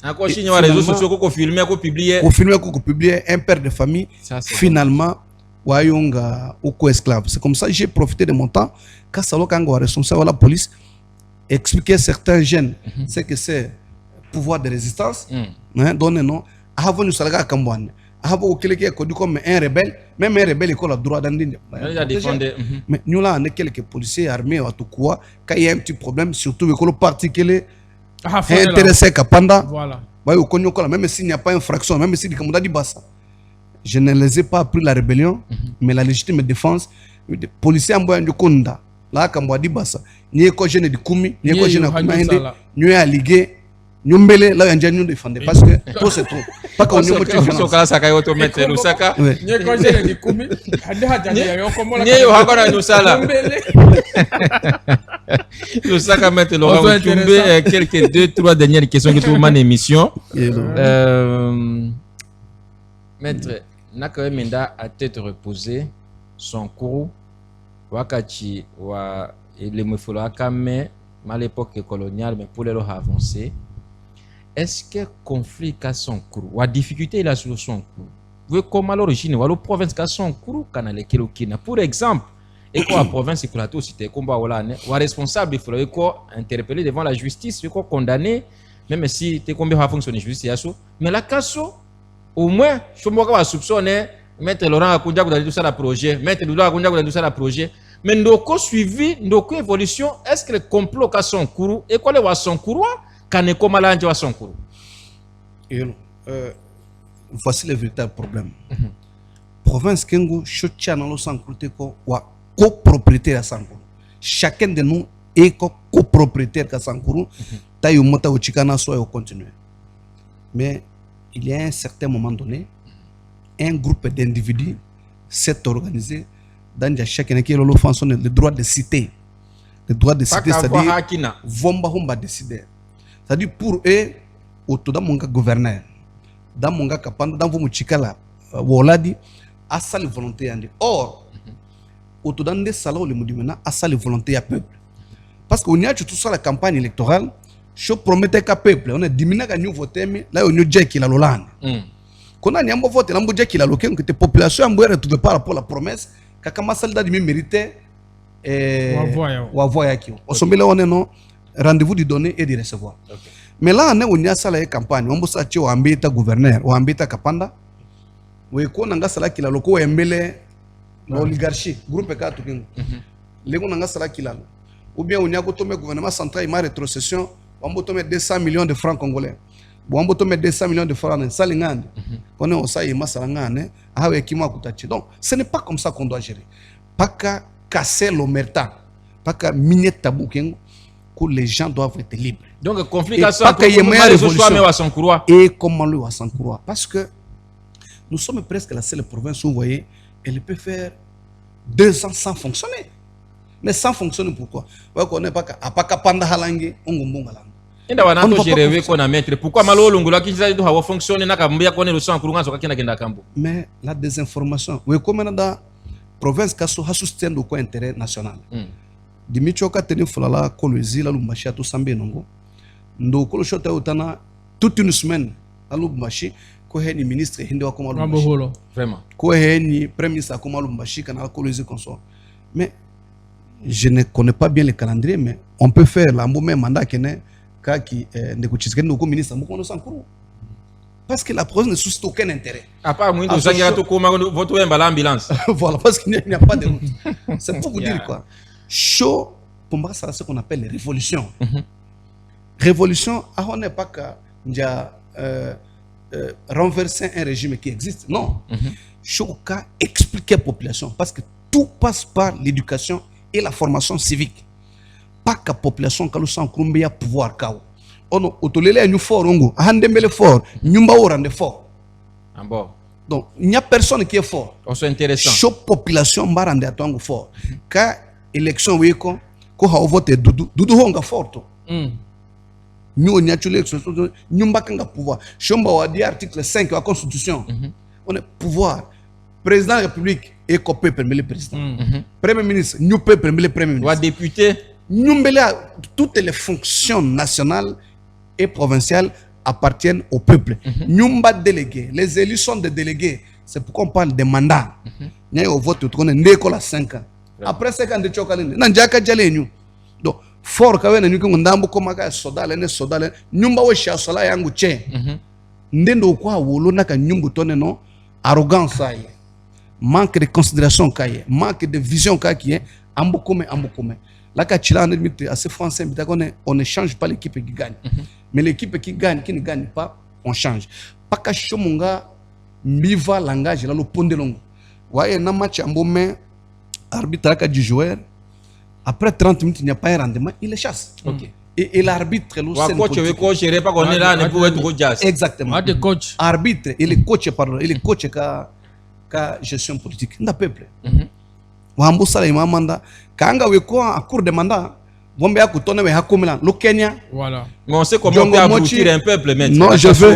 B: Encore si les réseaux sociaux qu'on filme, qu'on publie, un père de famille. Finalement, Wayonga ou esclave. C'est comme ça que j'ai profité de mon temps. Quand ça l'a responsable de la police, expliquer certains jeunes ce que c'est pouvoir de résistance. Donner non. Avant nous salaga Kambouane. Avant quelqu'un qui est comme un rebelle, même un rebelle il a le droit d'en dire. Mais nous là on est quelques policiers armés à tout quoi. Quand il y a un petit problème, surtout avec le parti qui est intéressé à Panda. Voilà. Même s'il n'y a pas infraction, même si comme on a dit bassa. Je ne les ai pas appris la rébellion, mais la légitime défense. Les policiers en bois Konda. Là comme on a dit bassa. Ni éco jeune de Koumi, ni éco jeune de Koumi, ni à liguer. Nous là un nous défendre parce que tout c'est trop pas qu'on nous motive so kala saka yoto mettre Lusaka
D: ni ko jere di kumi hade haja yo ko mola
B: ni yo hakona Lusala Lusaka mettre Laurent Otumbe quelques 2-3 dernières questions que tout mon émission maître naka menda à tête reposée son cours wakati wa le mefolo akame à l'époque coloniale mais pour les avancer. Est-ce que le conflit a son cours ou la difficulté il a sur son cours? Vous voyez comment l'origine ou la province a son cours pour exemple et quoi la province et la cité combat wala ne wa responsable il faut quoi interpeller devant la justice il faut condamner même si tu combien va fonctionner justice yaso mais la casso au moins je me vois soupçonner mettre Laurent Akundia dans tout ça la projet mettre Doudou Akundia dans tout ça la projet mais ndoko suivi ndoko évolution est-ce que le complot ka son cours et quoi le wa son cours kane koma lanje wa son cours
C: voici le véritable problème. Province Kengo, Chotiana, lo Sankourte, wa copropriétaire à Sankourou. Chacun de nous est copropriétaire à Sankourou. Taïo Mota ou Chikana soit au continuer. Mais il y a un certain moment donné, un groupe d'individus s'est organisé dans chacun qui a l'offense le droit de citer. Le droit de citer, c'est-à-dire, Vomba Homba décider. C'est-à-dire, pour eux, autour d'un monga gouverneur. Dans mon gars capable dans vos chikala woladi asali volonté ande or autour dans des salons le moudimena asali volonté à peuple parce qu'on y a tout ça la campagne électorale je promettais qu'à peuple on a diminué à nous voter mais là on y a qui la lolande qu'on a niambo voté l'ambo qui la loqué que tes populations ambo retrouvé par rapport à la promesse qu'à salda de mérité wa voya qui on sommet là on est non rendez-vous de donner et de recevoir. Mais là, on a la campagne, on a dit ambita gouverneur, ou ambita kapanda, ou on a sala qui la loko embele l'oligarchie, groupe 4 kingo. Les on a sala qui la, ou bien on a gotomé gouvernement central, il m'a rétrocession, on a gotomé 200 millions de francs congolais. On a gotomé 200 millions de francs en salingane. On est au saï masalangane, avec qui m'a coûté. Donc, ce n'est pas comme ça qu'on doit gérer. Pas qu'à casser l'omerta, pas qu'à miner tabou kingo. Que les gens doivent être libres.
B: Donc, le conflit
C: et pas qu'il y ait meilleure révolution. Et comment le Wassankouroua. Parce que nous sommes presque la seule province où, vous voyez, elle peut faire 2 ans sans fonctionner. Mais sans fonctionner, pourquoi? Parce qu'on n'est pas qu'à Panda Halangi, on Gumbungalang.
B: Pourquoi Malo Lungula qui doit fonctionner n'a qu'à mbia connaître le sang courant sur quelqu'un qui n'a qu'à
C: mais la désinformation, oui, comme dans la province qui a soutien de quoi intérêt national. Dimichoka teni fulala kolwezi la lumbashi atu sambe nongo ndo kolo shota utana toute une semaine la lumbashi ko heni ministre hindi wa koma lumbashi
B: vraiment
C: ko heni premier ministre koma lumbashi kana kolwezi konso mais je ne connais pas bien le calendrier mais on peut faire la même mandat kene ka ki ne ko chiske ndo ko ministre mo kono sankuru parce que la province ne suscite aucun intérêt
B: à part moi donc ça to koma votre ambulance
C: voilà parce qu'il n'y a pas de route c'est pour vous dire quoi. Chaud, pour moi, c'est ce qu'on appelle révolution. Révolution, on n'est pas qu'à renverser un régime qui existe. Non. Chaud, qu'à expliquer à la population. Parce que tout passe par l'éducation et la formation civique. Pas qu'à la population, qu'à l'on a pouvoir. On a autolélé un fort, on a un fort, on a un fort. Donc, il n'y a personne qui est fort.
B: C'est intéressant.
C: Chaque population va rendre à toi fort. Car élection weko ko ha vote dudu honga forto nous on y a tué l'élection nous mbakanga pouvoir chomba wa di article 5 de la constitution on est pouvoir président de la république et ko peuple mais le président premier ministre nous peuple mais le premier ministre
B: wa député
C: nous toutes les fonctions nationales et provinciales appartiennent au peuple nous mba délégués les élus sont des délégués c'est pourquoi on parle de mandat n'y a au vote on est né 5 ans. Après 5 ans de chokalinde, nanjaka jalenyu. Donc, fort kawe na nyuki ngundambo koma ka sodale ne sodale, nyumba we sha sola yangu che. Ndendo kwa wolo naka nyumbu tone no arrogance aye. Manque de considération kaye, manque de vision kaye, ambo kome. Là ka chila on est assez français, on ne change pas l'équipe qui gagne. Mais l'équipe qui ne gagne pas, on change. Pas ka shomunga miva langage la lo pondelongo. Waye na match ambo mais arbitre du joueur, après 30 minutes, il n'y a pas un rendement, il les chasse. Et l'arbitre, exactement. Arbitre, il est coach, pardon, il est coach ka gestion politique. N'a peuple. Wambo sala imamanda, kanga weko en cours de mandat, vombe ya kutone we hakomela, le Kenya.
B: Voilà. Mais on sait comment on peut abrutir un peuple maintenant.
C: Non, je veux.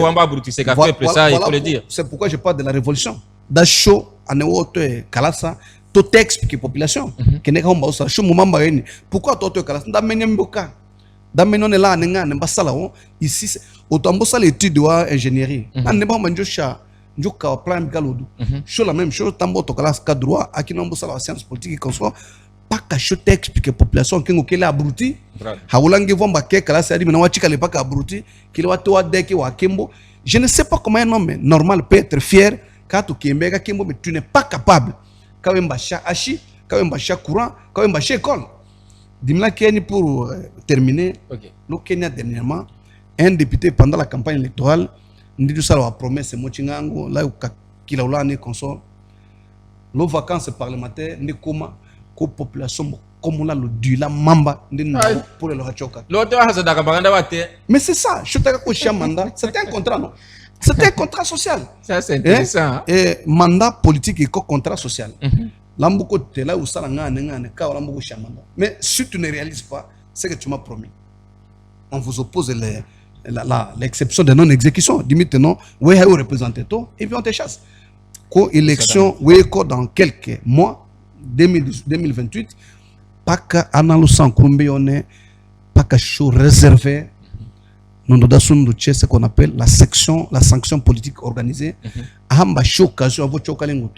B: C'est qu'un peuple, ça, il faut le dire.
C: C'est pourquoi je parle de la révolution. Dacho, anewoto kalasa. Tout explique la population. Pourquoi toi tu es là ici autant l'étude de ingénierie. La même chose tambo to kala droit aki nombo sala science politique qu'on soit pas qu'à choter expliquer population qui est abruti haulangi vomba ke kala sadi mena wachika le pas abruti qu'il wa to deke wa kimbo. Je ne sais pas comment un homme normal peut être fier quand tu kimbega kimbo mais tu n'es pas capable quand même bacha achi quand même bacha courant quand même bacha école. Dimla Kenya pour terminer le Kenya dernièrement un député pendant la campagne électorale ndidu sala wa promesse mochingango là kila ulani consort nos vacances parlementaires ni comment ko population comme on a le du la mamba pour le hachoka mais c'est ça je t'ai coché mandat c'était un contrat non c'était un contrat social
B: ça c'est intéressant
C: et mandat politique et contrat social l'ambuko te là où ça ngane ka l'ambuko chamanda mais si tu ne réalises pas ce que tu m'as promis on vous oppose l'exception de non exécution dis maintenant ouais vous représentez tout et puis on te chasse ko élection ouais dans quelques mois 2028 pas qu'à analyser en Colombie pas qu'à chose réservé nous devons ce qu'on appelle la sanction politique organisée amba occasion à votre occasion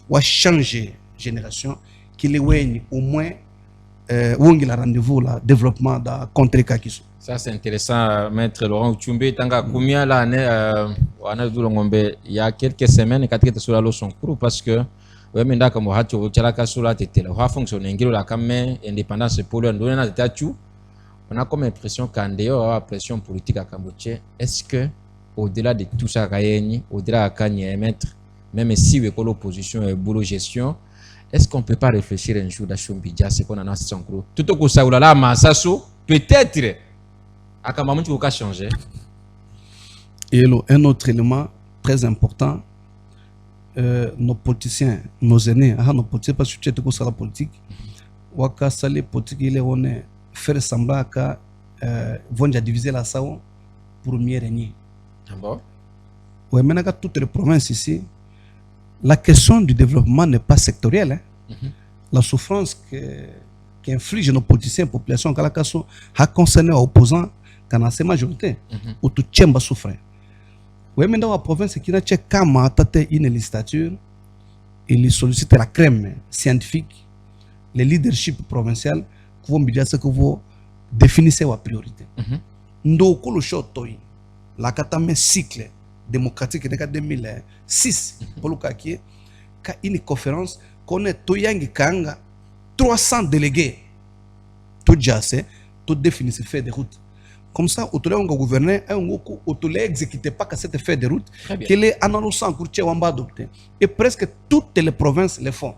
C: ou changer génération qu'il est au moins où il a rendez-vous là développement da contre Kakiso.
B: Ça c'est intéressant maître Laurent Uchumbe tanga combien là il y a quelques semaines quand tu sur la leçon cours parce que ouais mais d'accord moi tu vois la sur la tête là va fonctionner ngiro la quand même indépendance pour le donner na tatu on a comme impression qu'en dehors la pression politique à Cambodge est-ce que au-delà de tout ça au-delà à Kanye maître même si l'opposition est boulot gestion est-ce qu'on peut pas réfléchir un jour d'Achombidja c'est qu'on en a son gros tout au ça ou là massaso peut-être à Kamamou tu vas changer
C: et un autre élément très important nos politiciens nos aînés nos politiciens parce que tu es sur la politique waka sali politique il est on est faire semblant que vont diviser la sao pour mieux régner.
B: Ah bon?
C: Ouais, maintenant que toutes les provinces ici, la question du développement n'est pas sectorielle. Hein. La souffrance qu'infligent nos politiciens, population, a concerné les opposants, quand c'est majorité, où tout le monde souffre. Ouais, maintenant la province qui n'a pas une législature, il sollicite la crème scientifique, le leadership provincial. Vous me dites ce que vous définissez vos priorités. Ndoko le short toy la katame cycle démocratique de 2006 pour le cas qui est une conférence qu'on est toyangi kanga 300 délégués tout jassé tout définir ce fait de route comme ça autour on gouverner un goko autour exécuter pas que cette fait de route qu'il est annoncé en courtier on va adopter et presque toutes les provinces le font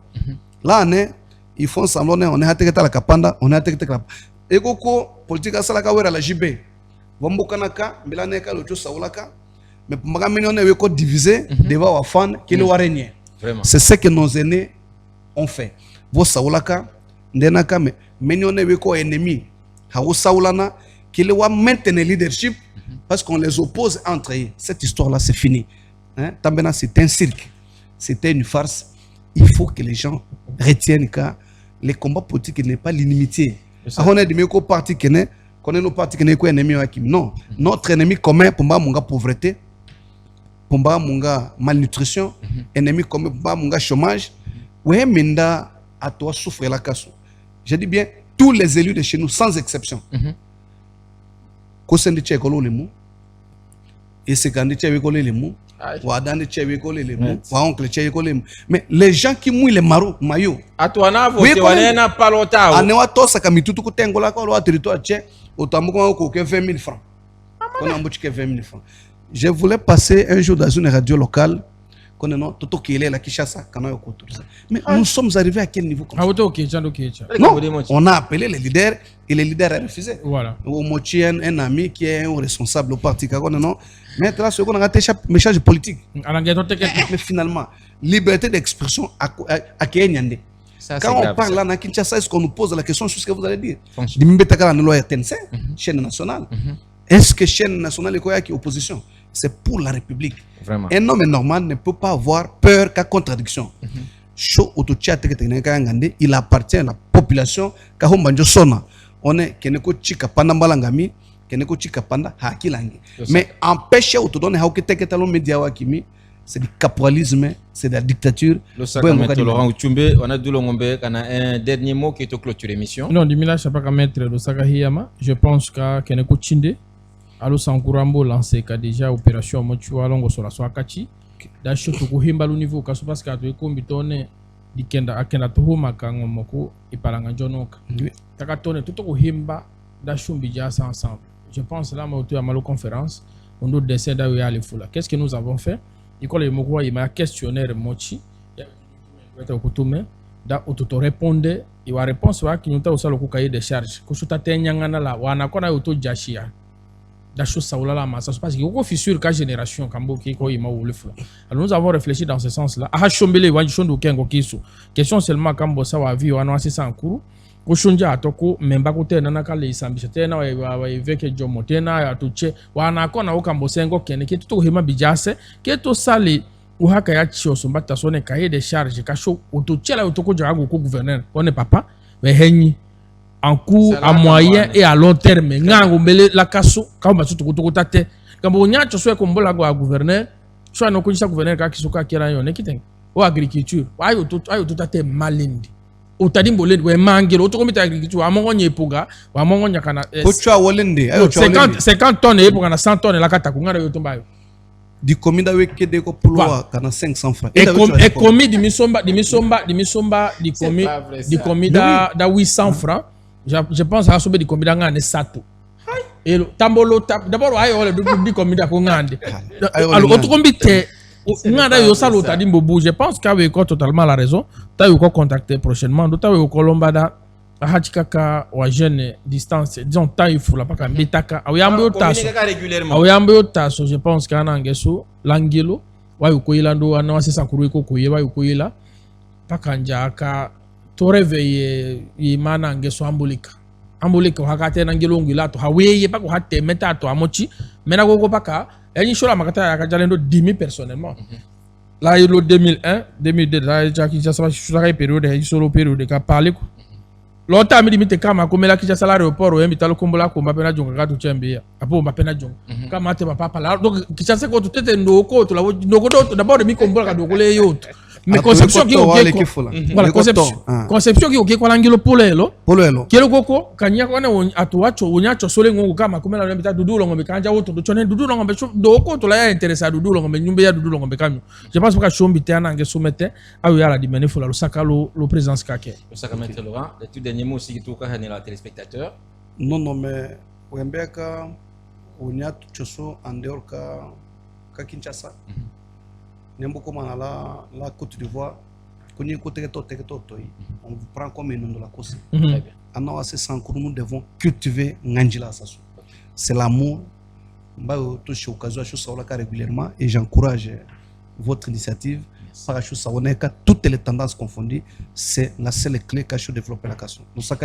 C: là on est ils font semblant on est attaqué la kapanda on est attaqué la ekoko politique asala wera la JB wambokanaka milaneka locho saulaka mais pour maga million weko diviser devant wa fan qui le régner c'est ce que nos aînés ont fait vos saulaka ndenaka mais million weko ennemi ha saulana qui le wa maintenir leadership parce qu'on les oppose entre eux cette histoire là c'est fini hein tambena c'est un cirque c'était une farce il faut que les gens retiennent que les combats politiques n'est pas l'inimitié. On est des partis qui n'est nos partis qui n'est quoi ennemi non, notre ennemi commun pour moi mon pauvreté, pour moi mon malnutrition, ennemi commun pour moi mon chômage. Ouais, menda à toi souffrir la casse. Je dis bien tous les élus de chez nous sans exception. Kosen de Tchekolo les mots et c'est quand de Tchekolo les mots. Mais les gens qui mouillent les maillots,
B: Atuana pas
C: francs. Je voulais passer un jour dans une radio locale. Mais nous sommes arrivés à quel niveau? Non, on a appelé les leaders et les leaders ont refusé.
D: Voilà.
C: Un ami qui est un responsable au parti. Mais là, ce qu'on a raté, message politique. Mais finalement, liberté d'expression à Kenyande. Quand on parle là, à Kinshasa, est-ce qu'on nous pose la question sur ce que vous allez dire? Chaîne nationale. Est-ce que chaîne nationale est opposition? C'est pour la République.
B: Vraiment.
C: Un homme normal ne peut pas avoir peur qu'à contradiction. Il appartient à la population. On est Keneko Chika Pandambalangami, Keneko Chika Panda Hakilangi. Mais empêcher de donner Hauketeke Talon Media Wakimi, c'est du caporalisme, c'est de la dictature.
B: Laurent Uchumbe, on a dit un dernier mot qui est au clôture émission.
D: Non, Dimila Chapaka Maître Losaka Hiyama, je pense que Keneko Chinde, Alo Sankurambo lancé déjà opération Mochua Longo sur la Swakachi. D'acheter tout himba au niveau parce que tu es comme bitone dikenda akenda tuhuma kango moko ipalanga jonoka. Takatone tout au himba d'achumbi jasa ensemble. Je pense là ma malo conférence on doit descendre d'aller à l'effoula. Qu'est-ce que nous avons fait? Il colle le mot il m'a questionnaire mochi. Il y a autotomé da autoto répondre il va réponse wa qui nous ta au le cahier de charge. Ko chuta tenyangana la wana kona auto jashia. Da chose ça là ça se passe qu'il y a fissure ka génération kambo qui ko ima ou le fou. Alors nous avons réfléchi dans ce sens-là. Ah chombele wa chondo kengo kiso. Question seulement kambo ça wa vie wana c'est en cours. Ko shonja atoko memba ko tena na kale isambisha tena wa eveke jomo tena atuche wana kona ukambo sengo kene ki to hema bijase ke to sali uhaka ya chioso mbata sone cahier de charge ka sho otochela otoko jago ko gouverneur on papa we henyi en cours, à moyen et à long terme. Ngango mbele la kaso, quand on tout tout tate. Quand on y a soit comme la gouverneur, soit no konisa gouverneur ka kisoka kera yo nekiten. O agriculture, ayo tout tate malindi. O tadi mbolende we mangelo to komita agriculture amongo nyepoga, wa mongo nyakana.
C: Pochwa wolende, ayo
D: 50 tonnes et pour 100 tonnes la kata kungara yo tomba yo.
C: Di commis da weke de ko pulwa kana 500 francs.
D: Et commis di misomba di commis da 800 francs. Je pense à sauver des combien d'années sato. Et tambolo d'abord ayo le di combien d'angande. Alors autre combien nganda yo salo tadi mbobu. Je pense qu'avec totalement la raison. Ta yo contacter prochainement. Dota yo kolombada hachikaka wa jeune distance. Disons ta il faut la pas mbetaka. Awambe otaso. Awambe otaso. Je pense qu'ana ngeso langelo wa yo koyilando ana wasesa kuru ko koyeba yo koyela. Pakanja ka to réveiller imana ngeso ambolika hakate na ngelongi la to haweye pa ko hatte meta to amochi mena go paka eni shola makata ya kajalendo 10 000 personnellement là le 2001 2002 là jaki ça va sur période et solo période ka parler ko lota mi dimite kama ko mela kicha salaire aéroport o mitalo kombola ko mapena jonga ka to chembia apo mapena jonga kama te papa là donc kicha se ko to tete ndoko to la ndoko do d'abord mi kombola ka doko le yoto. Mais conception qui voilà conception qui ok kwa ngilo polelo kelo koko kanya kwa na atuacho unyacho sole ngongo kama kumela na bita dudu longo bekanja woto do chone dudu longo be do ko to la ya interesa dudu longo be nyumbe ya dudu longo be kanyo je pense que chombi tena nge somete ayo ya la dimene fola lo saka lo présence kake
B: le saka maître Laurent le tout dernier mot aussi tout ka la téléspectateur
C: non mais wembeka unyacho choso andeur ka Kinshasa N'importe comment la Côte d'Ivoire, on vous prend comme une de la cause. Nous devons cultiver Nganjila Sassou. C'est l'amour. Je suis régulièrement et j'encourage votre initiative. Toutes les tendances confondues, c'est la seule clé qui a développé la question. Nous
B: sommes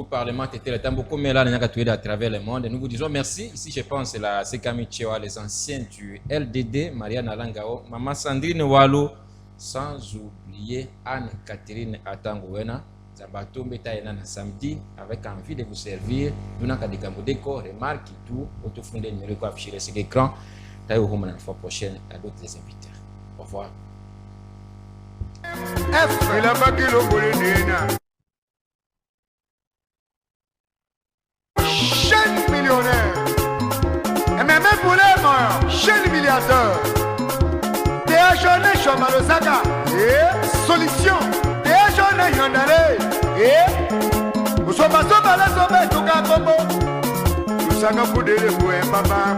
B: Parlement à travers le monde. Nous vous disons merci. Ici, je pense, c'est Camille Tchewa, les anciens du LDD, Marianne Alangao, Maman Sandrine Walo, sans oublier Anne-Catherine Atangouena. Zabato Mbetaïna samedi, avec envie de vous servir. Nous n'avons pas de remarques et tout. Autofondé numéro affiché sur l'écran. La fois prochaine à d'autres invités. Au revoir.
A: Chaîne millionnaire. Et même pour les morts, chaîne milliardaire. Théa Journée Chomalosaka. Et solution. Théa Journée Yandale. Et nous sommes à la somme tout cas combo. Nous sommes à pour des papa.